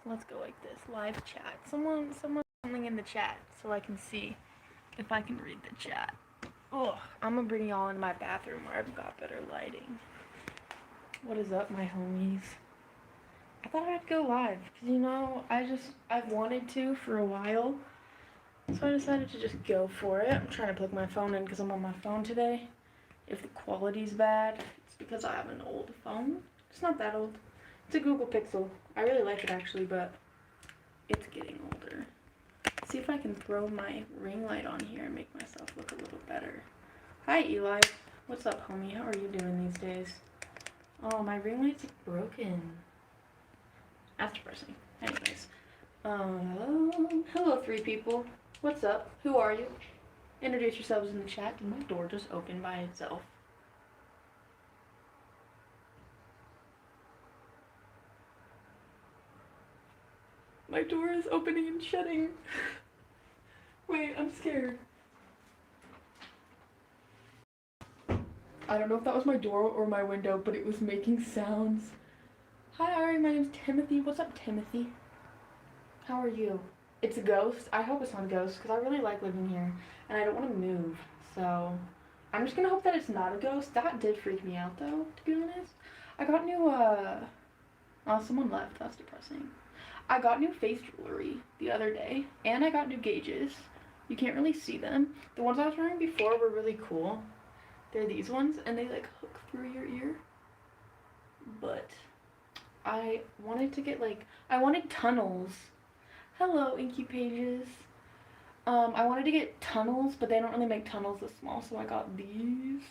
let's go like this. Live chat. Someone something in the chat so I can see if I can read the chat. Oh, I'm gonna bring y'all in my bathroom where I've got better lighting. What is up, my homies? I thought I'd go live because, you know, I've wanted to for a while. So I decided to just go for it. I'm trying to plug my phone in because I'm on my phone today. If the quality's bad, it's because I have an old phone. It's not that old. It's a Google Pixel. I really like it actually, but it's getting older. Let's see if I can throw my ring light on here and make myself look a little better. Hi, Eli. What's up, homie? How are you doing these days? Oh, my ring light's broken. That's depressing. Anyways. Hello, 3 people. What's up? Who are you? Introduce yourselves in the chat. Did my door just open by itself? My door is opening and shutting. Wait, I'm scared. I don't know if that was my door or my window, but it was making sounds. Hi, Ari. My name's Timothy. What's up, Timothy? How are you? It's a ghost. I hope it's not a ghost because I really like living here and I don't want to move. So I'm just gonna hope that it's not a ghost. That did freak me out though, to be honest. I got new oh, someone left. That's depressing. I got new face jewelry the other day and I got new gauges. You can't really see them. The ones I was wearing before were really cool. They're these ones and they like hook through your ear. But I wanted to get I wanted tunnels. Hello, Inky Pages. I wanted to get tunnels, but they don't really make tunnels this small, so I got these.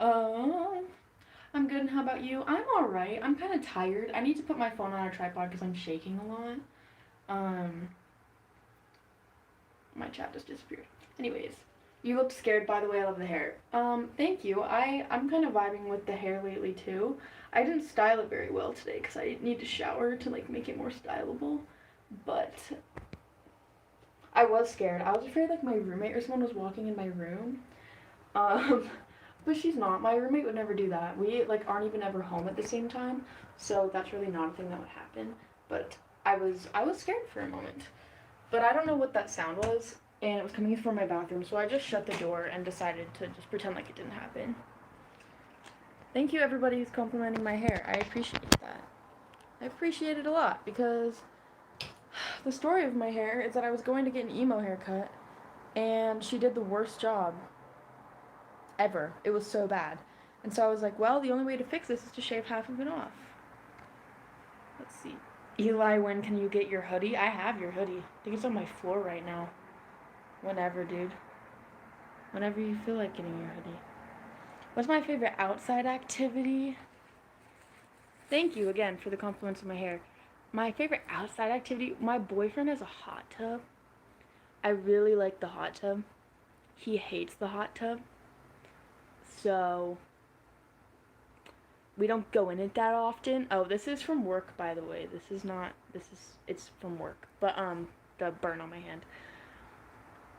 I'm good, and how about you? I'm alright. I'm kind of tired. I need to put my phone on a tripod because I'm shaking a lot. My chat just disappeared. Anyways, you looked scared, by the way. I love the hair. Thank you. I'm kind of vibing with the hair lately, too. I didn't style it very well today because I need to shower to, make it more stylable. But I was scared. I was afraid my roommate or someone was walking in my room. But she's not. My roommate would never do that. We aren't even ever home at the same time, so that's really not a thing that would happen. But I was scared for a moment. But I don't know what that sound was, and it was coming from my bathroom, so I just shut the door and decided to just pretend like it didn't happen. Thank you, everybody who's complimenting my hair. I appreciate that. I appreciate it a lot because the story of my hair is that I was going to get an emo haircut, and she did the worst job ever. It was so bad. And so I was like, well, the only way to fix this is to shave half of it off. Let's see. Eli, when can you get your hoodie? I have your hoodie. I think it's on my floor right now. Whenever, dude. Whenever you feel like getting your hoodie. What's my favorite outside activity? Thank you again for the compliments of my hair. My favorite outside activity, my boyfriend has a hot tub. I really like the hot tub. He hates the hot tub. So we don't go in it that often. Oh, this is from work, by the way. It's from work. But the burn on my hand.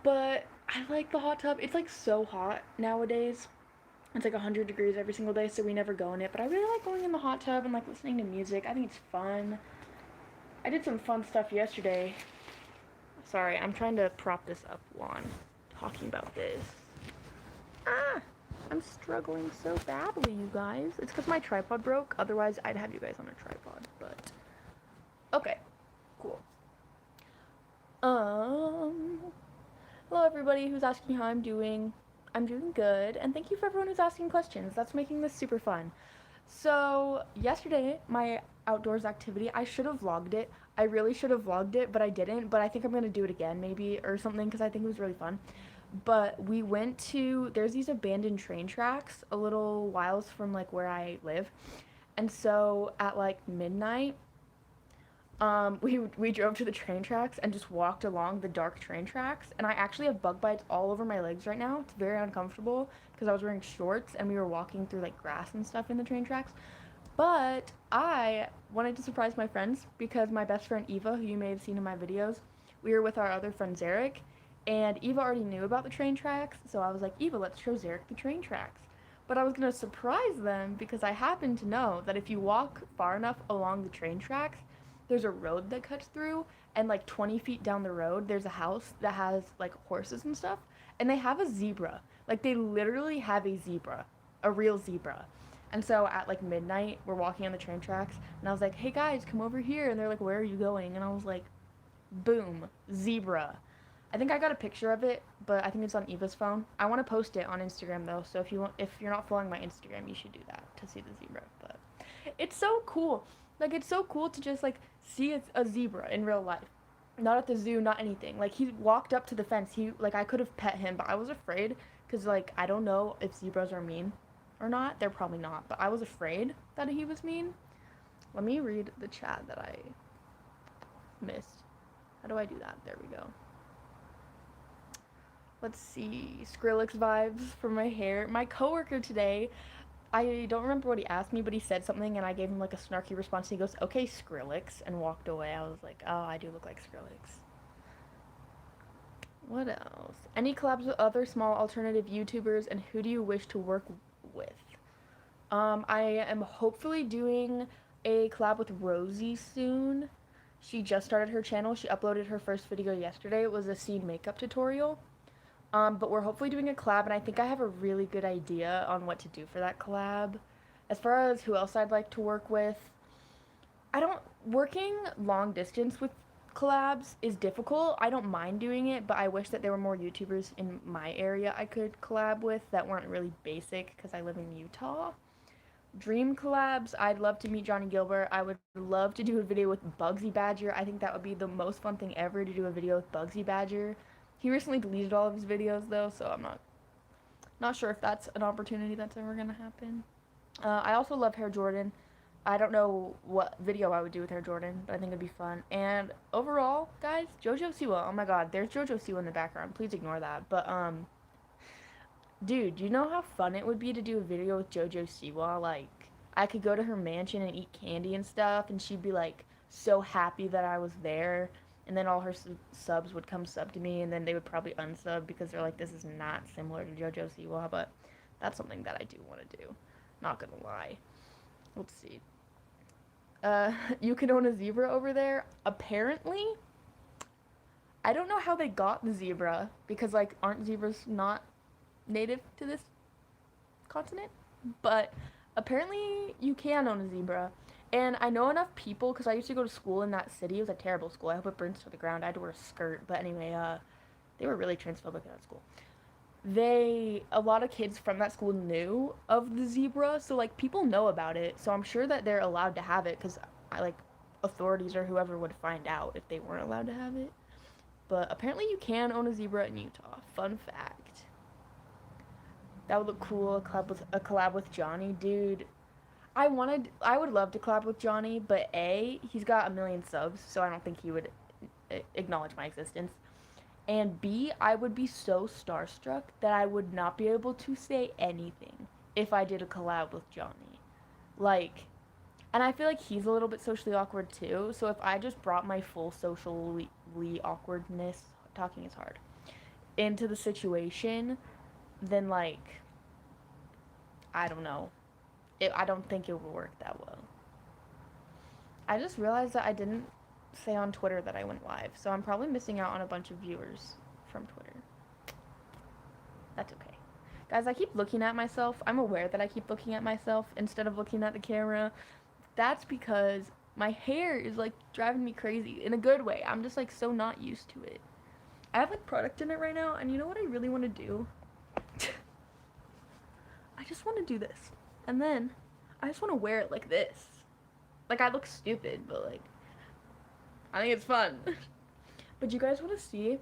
But I like the hot tub. It's so hot nowadays. It's 100 degrees every single day, so we never go in it. But I really like going in the hot tub and listening to music. I think it's fun. I did some fun stuff yesterday. Sorry, I'm trying to prop this up while I'm talking about this. I'm struggling so badly, you guys. It's because my tripod broke. Otherwise, I'd have you guys on a tripod, but... Okay, cool. Hello, everybody who's asking how I'm doing. I'm doing good, and thank you for everyone who's asking questions. That's making this super fun. So, yesterday, my outdoors activity, I should have vlogged it. I really should have vlogged it, but I didn't. But I think I'm going to do it again, maybe, or something, because I think it was really fun. But we went to, there's these abandoned train tracks a little whiles from where I live. And so at midnight, we drove to the train tracks and just walked along the dark train tracks. And I actually have bug bites all over my legs right now. It's very uncomfortable because I was wearing shorts and we were walking through grass and stuff in the train tracks. But I wanted to surprise my friends because my best friend Eva, who you may have seen in my videos, we were with our other friend Zarek. And Eva already knew about the train tracks, so I was like, Eva, let's show Zarek the train tracks. But I was going to surprise them because I happen to know that if you walk far enough along the train tracks, there's a road that cuts through, and like 20 feet down the road there's a house that has like horses and stuff, and they have a zebra. Like they literally have a zebra, a real zebra. And so at like midnight we're walking on the train tracks, and I was like, hey guys, come over here, and they're like, where are you going? And I was like, boom, zebra. I think I got a picture of it, but I think it's on Eva's phone. I want to post it on Instagram though, so if you're not following my Instagram, you should do that to see the zebra. But it's so cool. Like it's so cool to just like see a zebra in real life. Not at the zoo, not anything. Like he walked up to the fence. He like I could have pet him, but I was afraid cuz like I don't know if zebras are mean or not. They're probably not, but I was afraid that he was mean. Let me read the chat that I missed. How do I do that? There we go. Let's see. Skrillex vibes for my hair. My coworker today, I don't remember what he asked me, but he said something and I gave him like a snarky response. He goes, okay, Skrillex, and walked away. I was like, oh, I do look like Skrillex. What else? Any collabs with other small alternative YouTubers, and who do you wish to work with? I am hopefully doing a collab with Rosie soon. She just started her channel. She uploaded her first video yesterday. It was a scene makeup tutorial. But we're hopefully doing a collab, and I think I have a really good idea on what to do for that collab. As far as who else I'd like to work with, working long distance with collabs is difficult. I don't mind doing it, but I wish that there were more YouTubers in my area I could collab with that weren't really basic because I live in Utah. Dream collabs, I'd love to meet Johnny Gilbert. I would love to do a video with Bugsy Badger. I think that would be the most fun thing ever, to do a video with Bugsy Badger. He recently deleted all of his videos though, so I'm not sure if that's an opportunity that's ever gonna happen. I also love Hair Jordan. I don't know what video I would do with Hair Jordan, but I think it'd be fun. And overall, guys, JoJo Siwa. Oh my god, there's JoJo Siwa in the background. Please ignore that. But dude, do you know how fun it would be to do a video with JoJo Siwa? Like, I could go to her mansion and eat candy and stuff, and she'd be like so happy that I was there. And then all her subs would come sub to me, and then they would probably unsub because they're like, this is not similar to JoJo Siwa, but that's something that I do want to do. Not gonna lie. Let's see. You can own a zebra over there. Apparently, I don't know how they got the zebra, because like, aren't zebras not native to this continent? But apparently you can own a zebra. And I know enough people, because I used to go to school in that city. It was a terrible school. I hope it burns to the ground. I had to wear a skirt. But anyway, they were really transphobic at that school. A lot of kids from that school knew of the zebra. So, like, people know about it. So I'm sure that they're allowed to have it, because, authorities or whoever would find out if they weren't allowed to have it. But apparently you can own a zebra in Utah. Fun fact. That would look cool, a collab with Johnny. Dude, I would love to collab with Johnny, but A, he's got 1 million subs, so I don't think he would acknowledge my existence. And B, I would be so starstruck that I would not be able to say anything if I did a collab with Johnny. Like, and I feel like he's a little bit socially awkward too, so if I just brought my full socially awkwardness, talking is hard, into the situation, then like, I don't know. I don't think it would work that well. I just realized that I didn't say on Twitter that I went live, so I'm probably missing out on a bunch of viewers from Twitter. That's okay. Guys, I keep looking at myself. I'm aware that I keep looking at myself instead of looking at the camera. That's because my hair is like driving me crazy in a good way. I'm just like so not used to it. I have like product in it right now, and you know what I really want to do? I just want to do this. And then I just want to wear it like this. Like, I look stupid, but like, I think it's fun. But you guys want to see,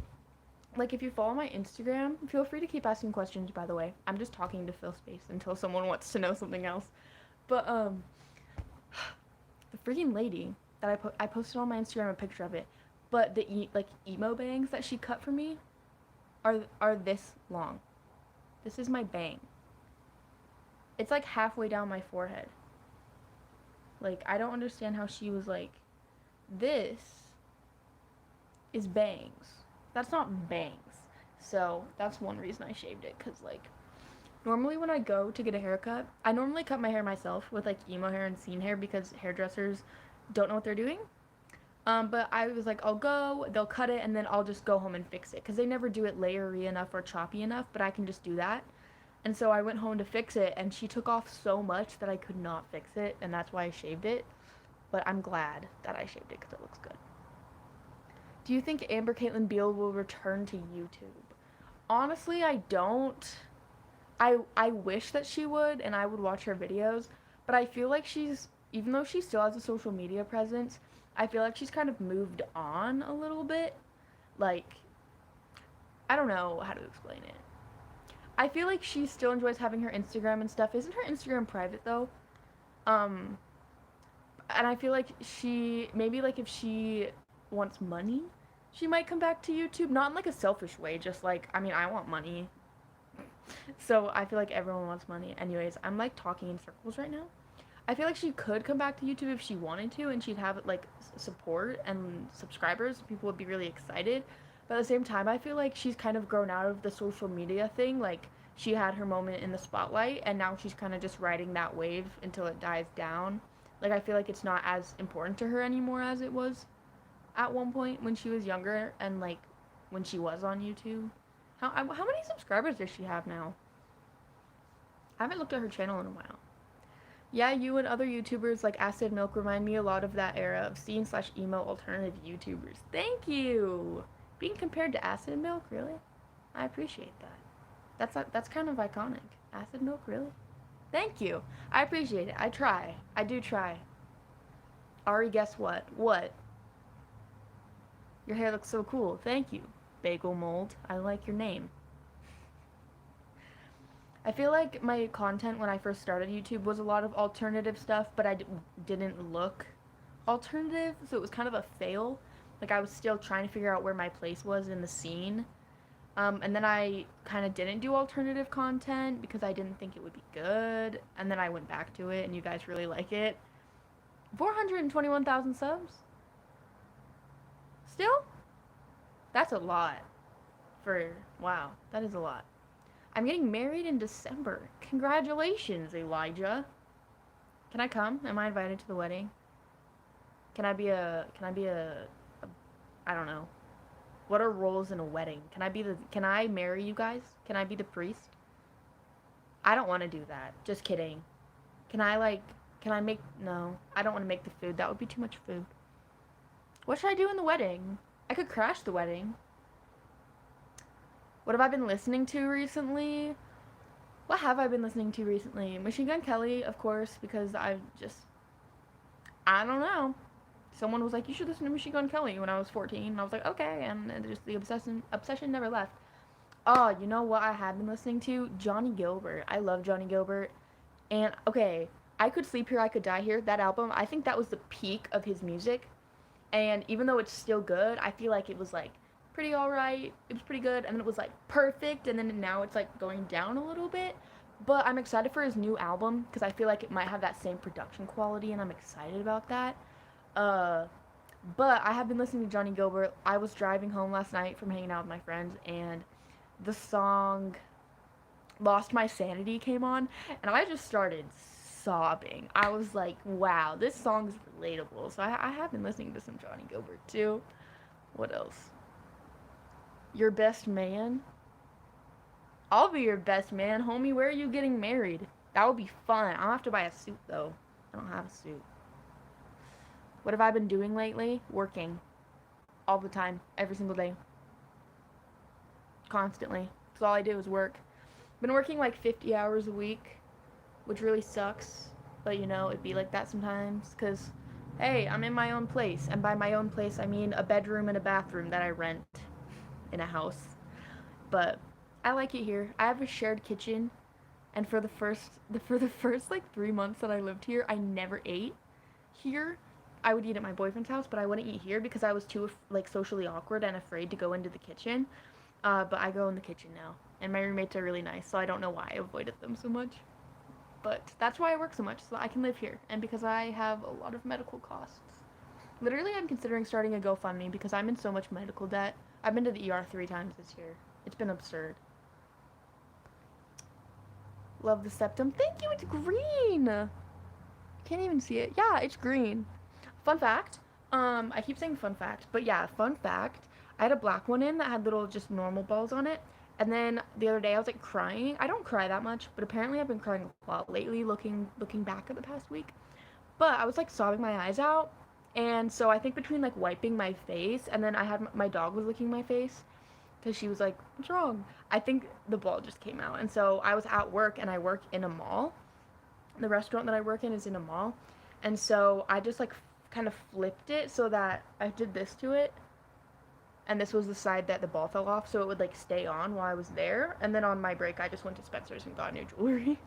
like, if you follow my Instagram, feel free to keep asking questions, by the way. I'm just talking to fill space until someone wants to know something else. But the freaking lady that I posted on my Instagram a picture of it, but the emo bangs that she cut for me are this long. This is my bang. It's like halfway down my forehead. Like, I don't understand how she was like, this is bangs. That's not bangs. So that's one reason I shaved it, because like, normally when I go to get a haircut, I normally cut my hair myself with like emo hair and scene hair, because hairdressers don't know what they're doing. But I was like, I'll go, they'll cut it, and then I'll just go home and fix it. Because they never do it layery enough or choppy enough, but I can just do that. And so I went home to fix it, and she took off so much that I could not fix it, and that's why I shaved it. But I'm glad that I shaved it because it looks good. Do you think Amber Caitlin Beal will return to YouTube? Honestly, I don't. I wish that she would, and I would watch her videos, but I feel like even though she still has a social media presence, I feel like she's kind of moved on a little bit. Like, I don't know how to explain it. I feel like she still enjoys having her Instagram and stuff. Isn't her Instagram private though? Um, and I feel like maybe like if she wants money, she might come back to YouTube. Not in like a selfish way, just like, I mean, I want money. So I feel like everyone wants money. Anyways, I'm like talking in circles right now. I feel like she could come back to YouTube if she wanted to, and she'd have like support and subscribers. People would be really excited. But at the same time, I feel like she's kind of grown out of the social media thing. Like, she had her moment in the spotlight, and now she's kind of just riding that wave until it dies down. Like, I feel like it's not as important to her anymore as it was at one point when she was younger and like when she was on YouTube. How many subscribers does she have now? I haven't looked at her channel in a while. Yeah, you and other YouTubers like Acid Milk remind me a lot of that era of scene/emo alternative YouTubers. Thank you! Being compared to Acid Milk, really? I appreciate that. That's kind of iconic. Acid Milk, really? Thank you. I appreciate it. I try. I do try. Ari, guess what? What? Your hair looks so cool. Thank you. Bagel Mold. I like your name. I feel like my content when I first started YouTube was a lot of alternative stuff, but I didn't look alternative, so it was kind of a fail. Like, I was still trying to figure out where my place was in the scene. And then I kind of didn't do alternative content because I didn't think it would be good. And then I went back to it, and you guys really like it. 421,000 subs? Still? That's a lot. Wow, that is a lot. I'm getting married in December. Congratulations, Elijah. Can I come? Am I invited to the wedding? Can I be a I don't know. What are roles in a wedding? Can I marry you guys? Can I be the priest? I don't want to do that. Just kidding. Can I make, no. I don't want to make the food. That would be too much food. What should I do in the wedding? I could crash the wedding. What have I been listening to recently? What have I been listening to recently? Machine Gun Kelly, of course, because I don't know. Someone was like, you should listen to Machine Gun Kelly when I was 14. And I was like, okay. And just the obsession never left. Oh, you know what I have been listening to? Johnny Gilbert. I love Johnny Gilbert. And, okay, I Could Sleep Here, I Could Die Here, that album, I think that was the peak of his music. And even though it's still good, I feel like it was, like, pretty alright. It was pretty good. And then it was, like, perfect. And then now it's, like, going down a little bit. But I'm excited for his new album because I feel like it might have that same production quality, and I'm excited about that. But I have been listening to Johnny Gilbert. I was driving home last night from hanging out with my friends, and the song Lost My Sanity came on, and I just started sobbing. I was like, wow, this song is relatable. So I have been listening to some Johnny Gilbert too. What else? Your Best Man? I'll be your best man, homie. Where are you getting married? That would be fun. I'll have to buy a suit, though. I don't have a suit. What have I been doing lately? Working. All the time. Every single day. Constantly. That's all I do is work. Been working like 50 hours a week, which really sucks. But, you know, it'd be like that sometimes. Because, hey, I'm in my own place. And by my own place, I mean a bedroom and a bathroom that I rent in a house. But I like it here. I have a shared kitchen, and for the first like 3 months that I lived here, I never ate here. I would eat at my boyfriend's house, but I wouldn't eat here because I was too like socially awkward and afraid to go into the kitchen. But I go in the kitchen now, and my roommates are really nice, so I don't know why I avoided them so much. But that's why I work so much, so I can live here, and because I have a lot of medical costs. Literally, I'm considering starting a GoFundMe because I'm in so much medical debt. I've been to the ER 3 times this year. It's been absurd. Love the septum. Thank you, it's green! Can't even see it. Yeah, it's green. Fun fact, I keep saying fun fact, but yeah, fun fact. I had a black one in that had little just normal balls on it. And then the other day I was like crying. I don't cry that much, but apparently I've been crying a lot lately looking back at the past week. But I was like sobbing my eyes out. And so I think between like wiping my face and then I had my dog was licking my face because she was like, "What's wrong?" I think the ball just came out. And so I was at work and I work in a mall. The restaurant that I work in is in a mall. And so I just like kind of flipped it so that I did this to it, and this was the side that the ball fell off, so it would like stay on while I was there. And then on my break I just went to Spencer's and got new jewelry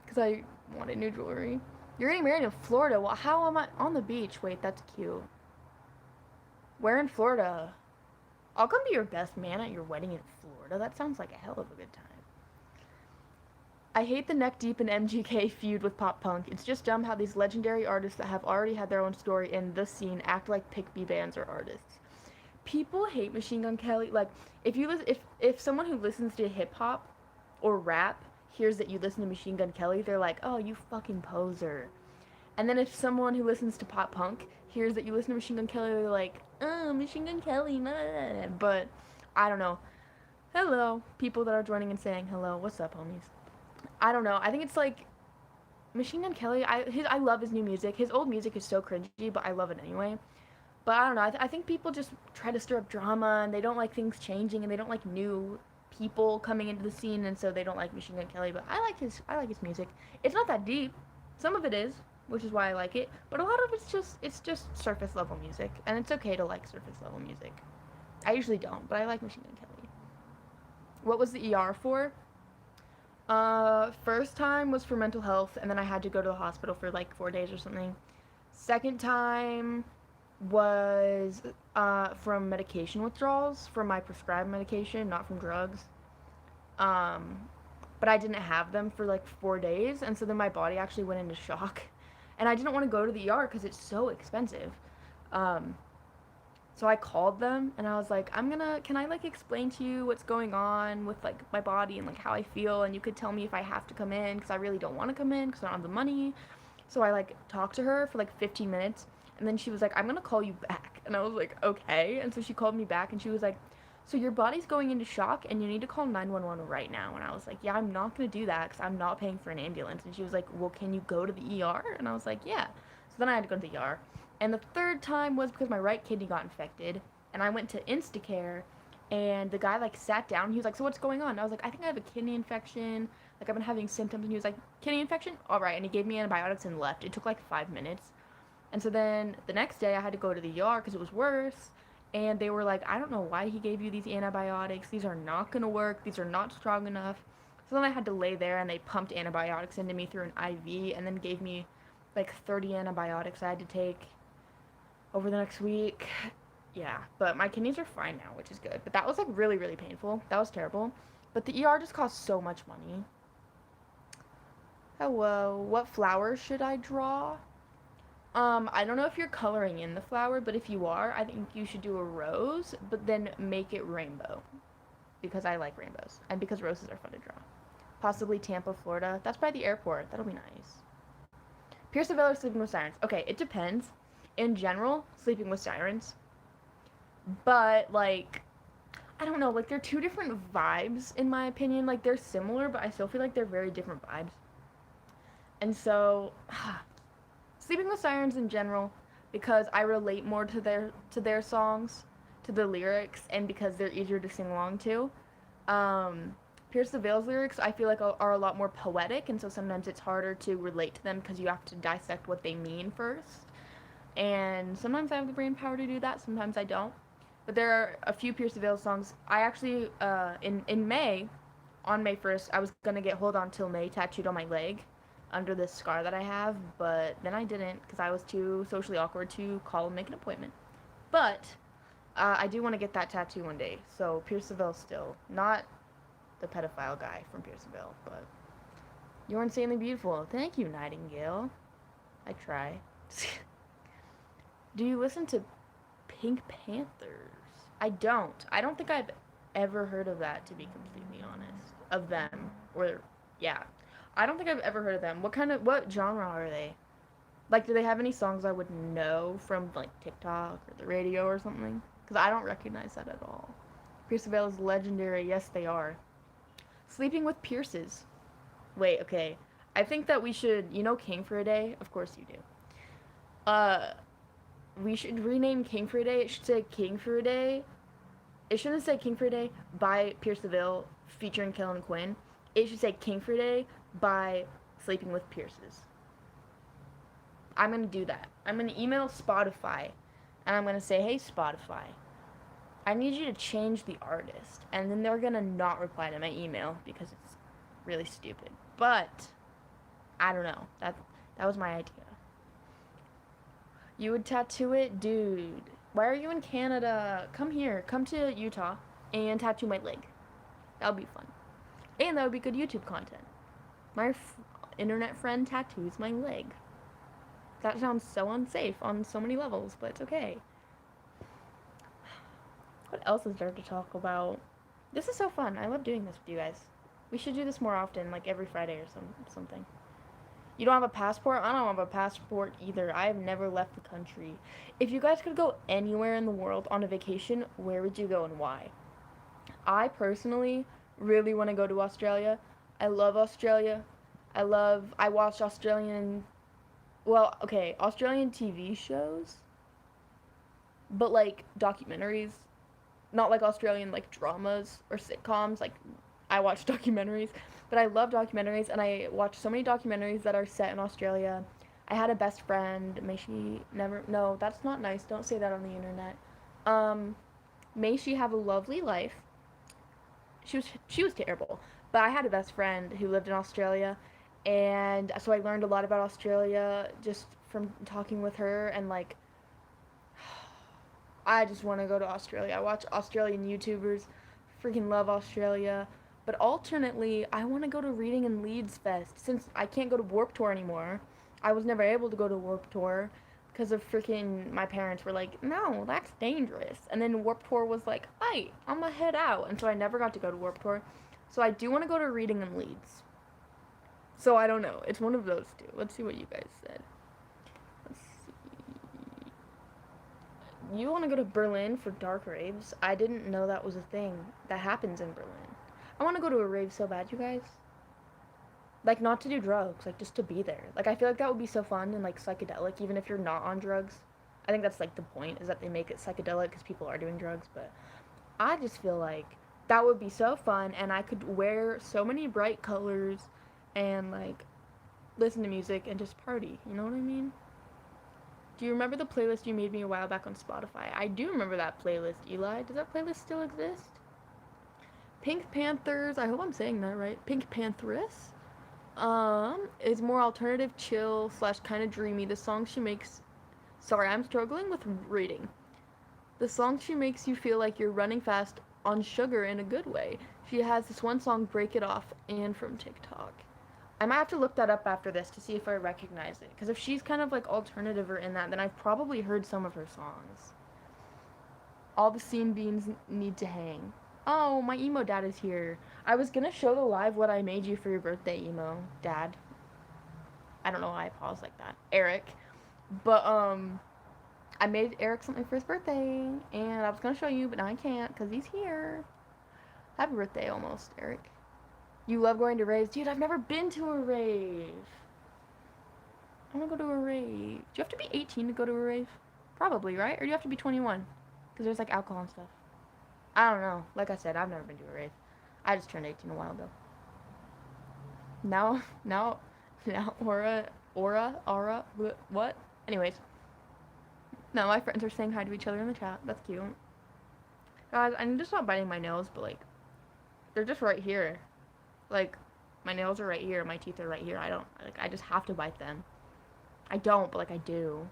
because I wanted new jewelry. You're getting married in Florida. Well, how am I on the beach? Wait, that's cute. Where in Florida? I'll come be your best man at your wedding in Florida. That sounds like a hell of a good time. I hate the neck deep in MGK feud with pop punk. It's just dumb how these legendary artists that have already had their own story in the scene act like pick-me bands or artists. People hate Machine Gun Kelly. Like, if someone who listens to hip hop or rap hears that you listen to Machine Gun Kelly, they're like, "Oh, you fucking poser." And then if someone who listens to pop punk hears that you listen to Machine Gun Kelly, they're like, "Oh, Machine Gun Kelly." Nah. But I don't know. Hello, people that are joining and saying hello. What's up, homies? I don't know. I think it's like Machine Gun Kelly. I love his new music. His old music is so cringy, but I love it anyway. But I don't know. I think people just try to stir up drama, and they don't like things changing, and they don't like new people coming into the scene, and so they don't like Machine Gun Kelly. But I like his music. It's not that deep. Some of it is, which is why I like it. But a lot of it's just surface level music, and it's okay to like surface level music. I usually don't, but I like Machine Gun Kelly. What was the ER for? First time was for mental health, and then I had to go to the hospital for like 4 days or something. Second time was from medication withdrawals, from my prescribed medication, not from drugs. Um, but I didn't have them for like 4 days, and so then my body actually went into shock, and I didn't want to go to the ER because it's so expensive. Um, so I called them and I was like, can I like explain to you what's going on with like my body and like how I feel, and you could tell me if I have to come in because I really don't want to come in because I don't have the money. So I like talked to her for like 15 minutes, and then she was like, "I'm gonna call you back." And I was like, "Okay." And so she called me back and she was like, "So your body's going into shock and you need to call 911 right now." And I was like, "Yeah, I'm not gonna do that because I'm not paying for an ambulance." And she was like, "Well, can you go to the ER?" And I was like, "Yeah." So then I had to go to the ER. And the third time was because my right kidney got infected, and I went to Instacare, and the guy like sat down. He was like, "So what's going on?" And I was like, "I think I have a kidney infection. Like I've been having symptoms." And he was like, "Kidney infection? All right." And he gave me antibiotics and left. It took like 5 minutes. And so then the next day I had to go to the ER because it was worse. And they were like, "I don't know why he gave you these antibiotics. These are not going to work. These are not strong enough." So then I had to lay there, and they pumped antibiotics into me through an IV and then gave me like 30 antibiotics I had to take over the next week. Yeah, but my kidneys are fine now, which is good. But that was like really, really painful. That was terrible. But the ER just costs so much money. Hello, what flower should I draw? I don't know if you're coloring in the flower, but if you are, I think you should do a rose, but then make it rainbow. Because I like rainbows. And because roses are fun to draw. Possibly Tampa, Florida. That's by the airport. That'll be nice. Pierce the Veil or Sleeping with Sirens? Okay, it depends. In general, Sleeping with Sirens. But, like, I don't know. Like, they're two different vibes, in my opinion. Like, they're similar, but I still feel like they're very different vibes. And so, Sleeping with Sirens in general, because I relate more to their songs, to the lyrics, and because they're easier to sing along to. Pierce the Veil's lyrics, I feel like are a lot more poetic, and so sometimes it's harder to relate to them because you have to dissect what they mean first. And sometimes I have the brain power to do that, sometimes I don't. But there are a few Pierce the Veil songs. I actually, in May, on May 1st, I was gonna get Hold On Till May tattooed on my leg under this scar that I have, but then I didn't because I was too socially awkward to call and make an appointment. But I do want to get that tattoo one day. So Pierce the Veil still, not the pedophile guy from Pierce the Veil, but you're insanely beautiful. Thank you, Nightingale. I try. Do you listen to Pink Panthers? I don't. I don't think I've ever heard of that, to be completely honest. Of them. Or, yeah. I don't think I've ever heard of them. What genre are they? Like, do they have any songs I would know from, like, TikTok or the radio or something? Because I don't recognize that at all. Pierce Veil is legendary. Yes, they are. Sleeping with Pierces. Wait, okay. I think that we should, King for a Day? Of course you do. Uh, we should rename King for a Day. It should say King for a Day. It shouldn't say King for a Day by Pierce the Veil featuring Kellen Quinn. It should say King for a Day by Sleeping with Pierces. I'm gonna do that. I'm gonna email Spotify and I'm gonna say, hey Spotify, I need you to change the artist. And then they're gonna not reply to my email because it's really stupid. But I don't know. That was my idea. You would tattoo it? Dude. Why are you in Canada? Come here. Come to Utah and tattoo my leg. That would be fun. And that would be good YouTube content. My internet friend tattoos my leg. That sounds so unsafe on so many levels, but it's okay. What else is there to talk about? This is so fun. I love doing this with you guys. We should do this more often, like every Friday or something. You don't have a passport? I don't have a passport either. I have never left the country. If you guys could go anywhere in the world on a vacation, where would you go and why? I personally really want to go to Australia. I love Australia. I watch Australian TV shows, but like documentaries, not like Australian like dramas or sitcoms. Like I watch documentaries, but I love documentaries and I watch so many documentaries that are set in Australia. I had a best friend, may she never, no, that's not nice. Don't say that on the internet. May she have a lovely life. She was terrible, but I had a best friend who lived in Australia, and so I learned a lot about Australia just from talking with her, and like I just want to go to Australia. I watch Australian YouTubers, freaking love Australia. But alternately, I want to go to Reading and Leeds Fest. Since I can't go to Warped Tour anymore, I was never able to go to Warped Tour because of freaking my parents were like, no, that's dangerous. And then Warped Tour was like, hey, I'm gonna head out. And so I never got to go to Warped Tour. So I do want to go to Reading and Leeds. So I don't know. It's one of those two. Let's see what you guys said. Let's see. You want to go to Berlin for dark raves? I didn't know that was a thing that happens in Berlin. I want to go to a rave so bad, you guys. Like, not to do drugs, like, just to be there. Like, I feel like that would be so fun and, like, psychedelic, even if you're not on drugs. I think that's, like, the point, is that they make it psychedelic because people are doing drugs, but I just feel like that would be so fun, and I could wear so many bright colors and, like, listen to music and just party, you know what I mean? Do you remember the playlist you made me a while back on Spotify? I do remember that playlist, Eli. Does that playlist still exist? Pink Panthers, I hope I'm saying that right. Pink Pantheress is more alternative, chill, / kind of dreamy. The song she makes, sorry, I'm struggling with reading. The song she makes you feel like you're running fast on sugar in a good way. She has this one song, Break It Off, and from TikTok. I might have to look that up after this to see if I recognize it. Because if she's kind of like alternative or in that, then I've probably heard some of her songs. All the scene beans need to hang. Oh, my emo dad is here. I was gonna show the live what I made you for your birthday, emo dad. I don't know why I paused like that. Eric. But, I made Eric something for his birthday, and I was gonna show you, but now I can't, because he's here. Happy birthday, almost, Eric. You love going to raves? Dude, I've never been to a rave. I wanna go to a rave. Do you have to be 18 to go to a rave? Probably, right? Or do you have to be 21? Because there's, like, alcohol and stuff. I don't know. Like I said, I've never been to a rave. I just turned 18 a while ago. Now, Aura, what? Anyways. Now my friends are saying hi to each other in the chat. That's cute. Guys, I need to stop biting my nails, but, like, they're just right here. Like, my nails are right here, my teeth are right here. I just have to bite them. I don't, but, like, I do.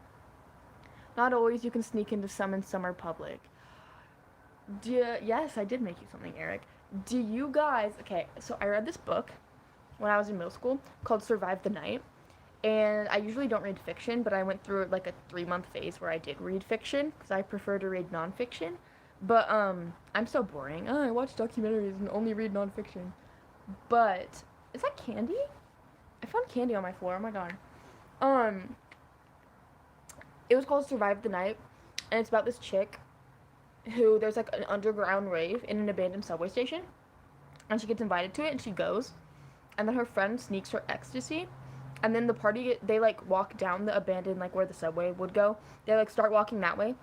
Not always you can sneak into some and some are public. Yes, I did make you something, Eric. Do you guys... Okay, so I read this book when I was in middle school called Survive the Night. And I usually don't read fiction, but I went through, like, a 3-month phase where I did read fiction because I prefer to read nonfiction. But, I'm so boring. I watch documentaries and only read nonfiction. But... Is that candy? I found candy on my floor. Oh, my God. It was called Survive the Night, and it's about this chick who there's like an underground rave in an abandoned subway station, and she gets invited to it, and she goes, and then her friend sneaks her ecstasy, and then the party they like walk down the abandoned like where the subway would go. They like start walking that way,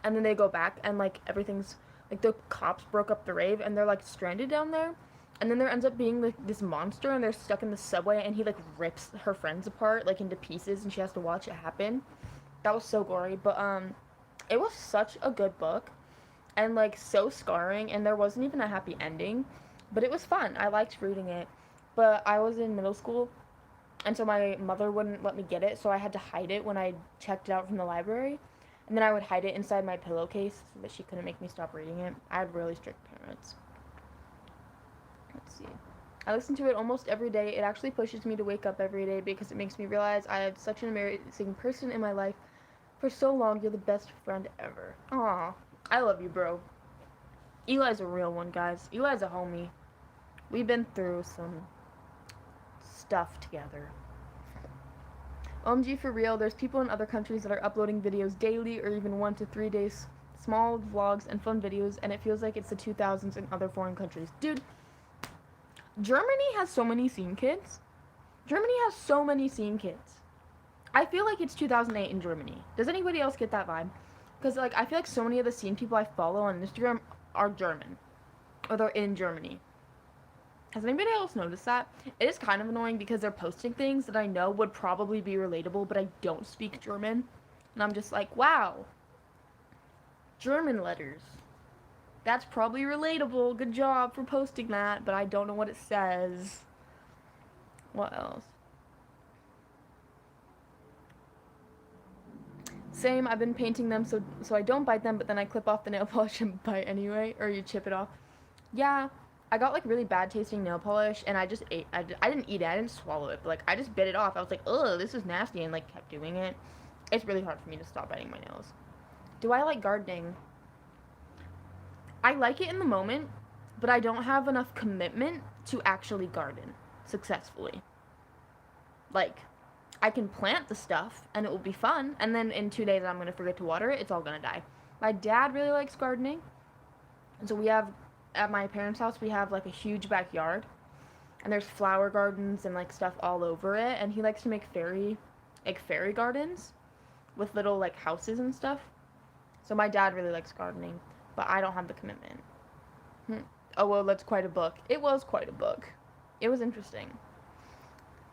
and then they go back, and like everything's like the cops broke up the rave, and they're like stranded down there. And then there ends up being like this monster, and they're stuck in the subway, and he like rips her friends apart like into pieces, and she has to watch it happen. That was so gory, but it was such a good book, and like so scarring, and there wasn't even a happy ending, but it was fun. I liked reading it, but I was in middle school, and so my mother wouldn't let me get it, so I had to hide it when I checked it out from the library, and then I would hide it inside my pillowcase so that she couldn't make me stop reading it. I had really strict parents. Let's see. I listen to it almost every day. It actually pushes me to wake up every day because it makes me realize I have such an amazing person in my life. For so long, you're the best friend ever. Aw, I love you, bro. Eli's a real one, guys. Eli's a homie. We've been through some stuff together. OMG, for real, there's people in other countries that are uploading videos daily or even 1 to 3 days, small vlogs and fun videos, and it feels like it's the 2000s in other foreign countries. Dude, Germany has so many scene kids. Germany has so many scene kids. I feel like it's 2008 in Germany. Does anybody else get that vibe? Because like I feel like so many of the scene people I follow on Instagram are German, or they're in Germany. Has anybody else noticed that? It is kind of annoying because they're posting things that I know would probably be relatable, but I don't speak German, and I'm just like, wow, German letters. That's probably relatable. Good job for posting that, but I don't know what it says. What else? Same, I've been painting them so I don't bite them, but then I clip off the nail polish and bite anyway, or you chip it off. Yeah, I got like really bad tasting nail polish, and I just ate. I didn't eat it, I didn't swallow it, but like I just bit it off. I was like, ugh, this is nasty, and like kept doing it. It's really hard for me to stop biting my nails. Do I like gardening? I like it in the moment, but I don't have enough commitment to actually garden successfully. Like, I can plant the stuff and it will be fun, and then in 2 days I'm gonna forget to water it. It's all gonna die. My dad really likes gardening, and so we have at my parents' house we have like a huge backyard, and there's flower gardens and like stuff all over it. And he likes to make fairy gardens with little like houses and stuff. So my dad really likes gardening, but I don't have the commitment. Oh well, that's quite a book. It was quite a book. It was interesting.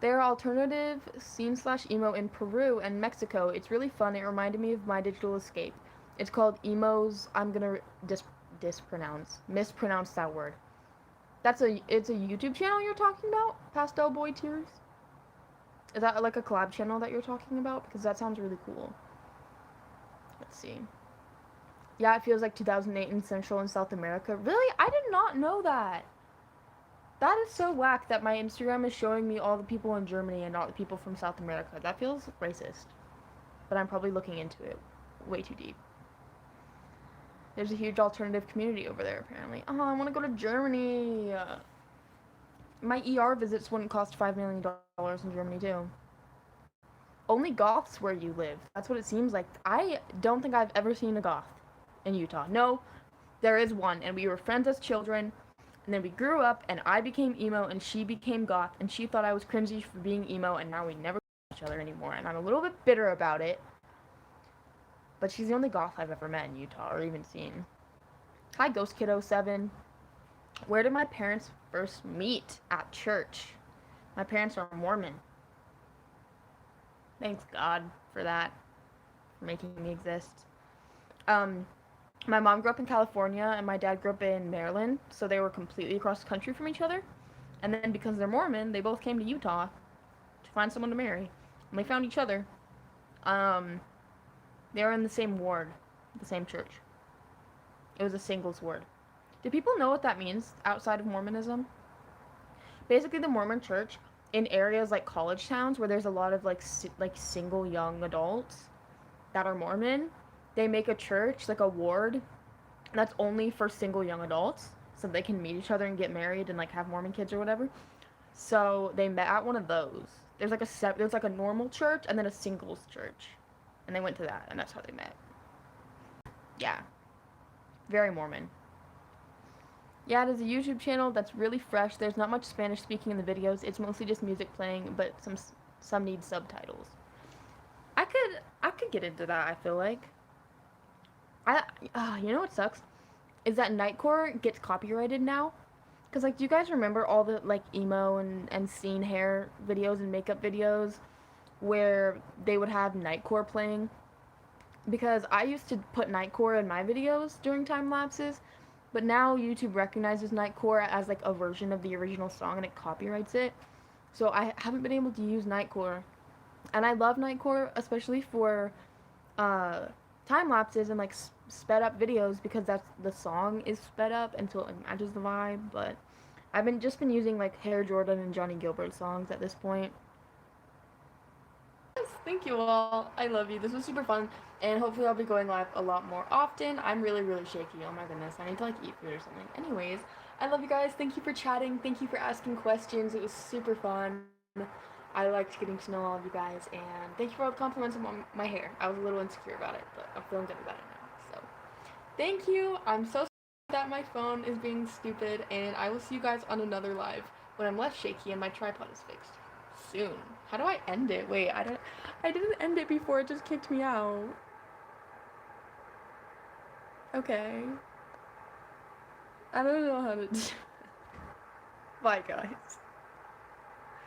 They're alternative scene slash emo in Peru and Mexico. It's really fun. It reminded me of my digital escape. It's called Emos. I'm gonna mispronounce that word. It's a YouTube channel you're talking about? Pastel Boy Tears? Is that like a collab channel that you're talking about? Because that sounds really cool. Let's see. Yeah, it feels like 2008 in Central and South America. Really? I did not know that. That is so whack that my Instagram is showing me all the people in Germany and not the people from South America. That feels racist. But I'm probably looking into it way too deep. There's a huge alternative community over there, apparently. Oh, I want to go to Germany. My ER visits wouldn't cost $5 million in Germany, too. Only goths where you live. That's what it seems like. I don't think I've ever seen a goth in Utah. No, there is one, and we were friends as children, and then we grew up, and I became emo, and she became goth, and she thought I was cringy for being emo, and now we never see each other anymore, and I'm a little bit bitter about it. But she's the only goth I've ever met in Utah, or even seen. Hi, Ghost Kid 07. Where did my parents first meet? At church. My parents are Mormon. Thanks God for that, for making me exist. My mom grew up in California and my dad grew up in Maryland, so they were completely across the country from each other. And then because they're Mormon, they both came to Utah to find someone to marry. And they found each other. They were in the same ward, the same church. It was a singles ward. Do people know what that means outside of Mormonism? Basically, the Mormon Church in areas like college towns where there's a lot of like single young adults that are Mormon, they make a church, like a ward, that's only for single young adults, so they can meet each other and get married and like have Mormon kids or whatever. So they met at one of those. There's like a normal church and then a singles church, and they went to that, and that's how they met. Yeah. Very Mormon. Yeah, it is a YouTube channel that's really fresh. There's not much Spanish speaking in the videos. It's mostly just music playing, but some need subtitles. I could get into that, I feel like. You know what sucks? Is that Nightcore gets copyrighted now. Cause like, do you guys remember all the like emo and scene hair videos and makeup videos where they would have Nightcore playing? Because I used to put Nightcore in my videos during time lapses, but now YouTube recognizes Nightcore as like a version of the original song and it copyrights it. So I haven't been able to use Nightcore, and I love Nightcore especially for uh, time lapses and like sped up videos because that's the song is sped up and so it like, matches the vibe. But I've been using like Hair Jordan and Johnny Gilbert songs at this point. Yes, thank you all. I love you. This was super fun, and hopefully I'll be going live a lot more often. I'm really shaky. Oh my goodness, I need to like eat food or something. Anyways, I love you guys. Thank you for chatting. Thank you for asking questions. It was super fun. I liked getting to know all of you guys, and thank you for all the compliments on my hair. I was a little insecure about it, but I'm feeling good about it now. So, thank you. I'm so sorry that my phone is being stupid, and I will see you guys on another live when I'm less shaky and my tripod is fixed. Soon. How do I end it? Wait, I didn't end it before, it just kicked me out. Okay. I don't know how to Bye guys.